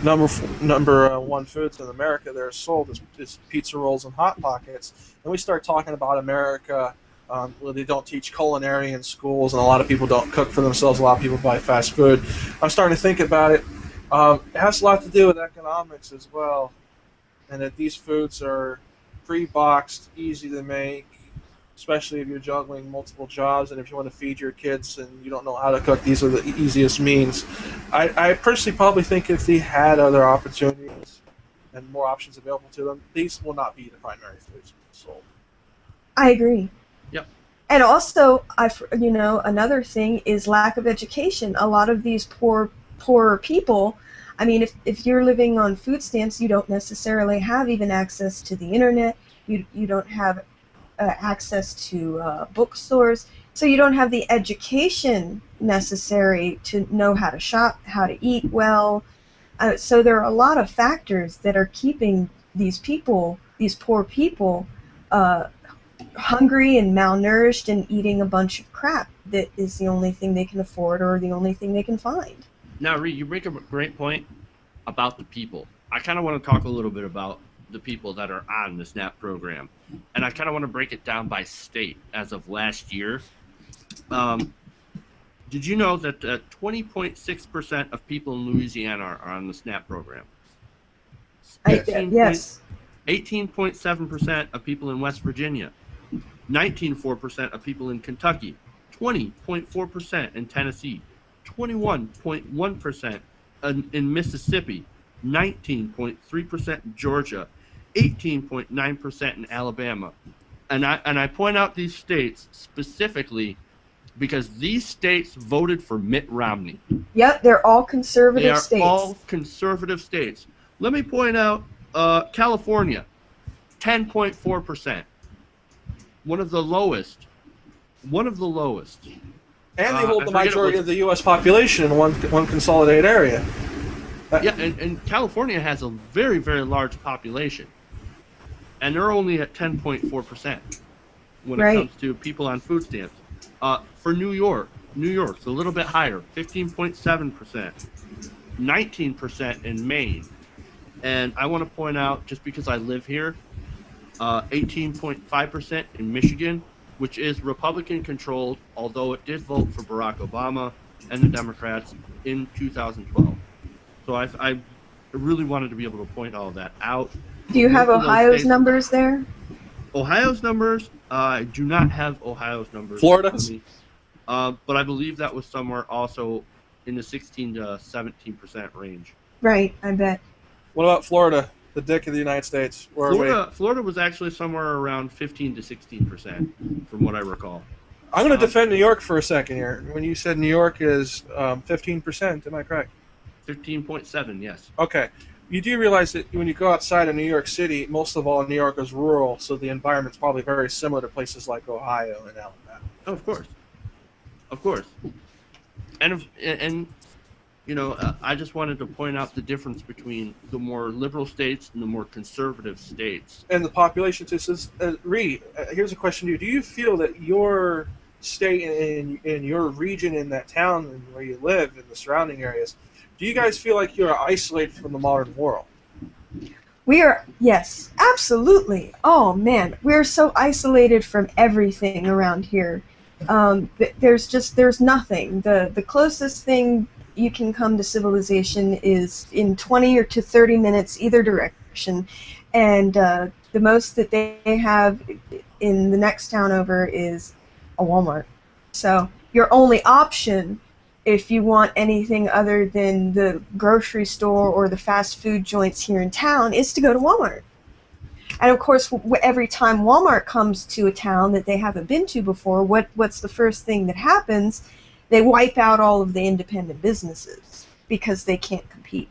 number one foods in America that are sold is pizza rolls and Hot Pockets. And we start talking about America, where they don't teach culinary in schools, and a lot of people don't cook for themselves. A lot of people buy fast food. I'm starting to think about it. It has a lot to do with economics as well, and that these foods are pre-boxed, easy to make, especially if you're juggling multiple jobs and if you want to feed your kids and you don't know how to cook. These are the easiest means. I personally probably think if they had other opportunities and more options available to them, these will not be the primary foods sold. I agree. Yep. And also, another thing is lack of education. A lot of these poorer people, I mean, if you're living on food stamps, you don't necessarily have even access to the internet. You don't have access to bookstores, so you don't have the education necessary to know how to shop, how to eat well. So there are a lot of factors that are keeping these poor people, hungry and malnourished and eating a bunch of crap that is the only thing they can afford or the only thing they can find. Now, Reed, you make a great point about the people. I kind of want to talk a little bit about the people that are on the SNAP program. And I kind of want to break it down by state as of last year. Did you know that 20.6% of people in Louisiana are on the SNAP program? Yes. 18.7% of people in West Virginia. 19.4% of people in Kentucky. 20.4% in Tennessee. 21.1% in Mississippi. 19.3% in Georgia, 18.9% in Alabama. And I point out these states specifically because these states voted for Mitt Romney. Yep, they're all conservative states. They are all conservative states. Let me point out California, 10.4%. One of the lowest. And they hold the majority of the U.S. population in one consolidated area. Yeah, and California has a very, very large population. And they're only at 10.4% when it comes to people on food stamps. For New York's a little bit higher, 15.7%, 19% in Maine. And I want to point out, just because I live here, 18.5% in Michigan, which is Republican-controlled, although it did vote for Barack Obama and the Democrats in 2012. So I really wanted to be able to point all of that out. Do you have Ohio's numbers there? Ohio's numbers? I do not have Ohio's numbers. Florida's? But I believe that was somewhere also in the 16 to 17% range. Right, I bet. What about Florida, the dick of the United States? Florida was actually somewhere around 15 to 16%, from what I recall. I'm going to defend New York for a second here. When you said New York is 15%, am I correct? 15.7, yes. Okay. You do realize that when you go outside of New York City, most of all New York is rural, so the environment's probably very similar to places like Ohio and Alabama. Oh, of course. Of course. And you know, I just wanted to point out the difference between the more liberal states and the more conservative states. And the population too. Says, Reed, here's a question to you. Do you feel that your state in your region, in that town and where you live, in the surrounding areas, do you guys feel like you're isolated from the modern world? We are, yes, absolutely. Oh, man, we're so isolated from everything around here. There's nothing. The closest thing you can come to civilization is in 20 or to 30 minutes either direction, and the most that they have in the next town over is a Walmart. So your only option, if you want anything other than the grocery store or the fast food joints here in town, is to go to Walmart. And of course, every time Walmart comes to a town that they haven't been to before, what's the first thing that happens? They wipe out all of the independent businesses because they can't compete.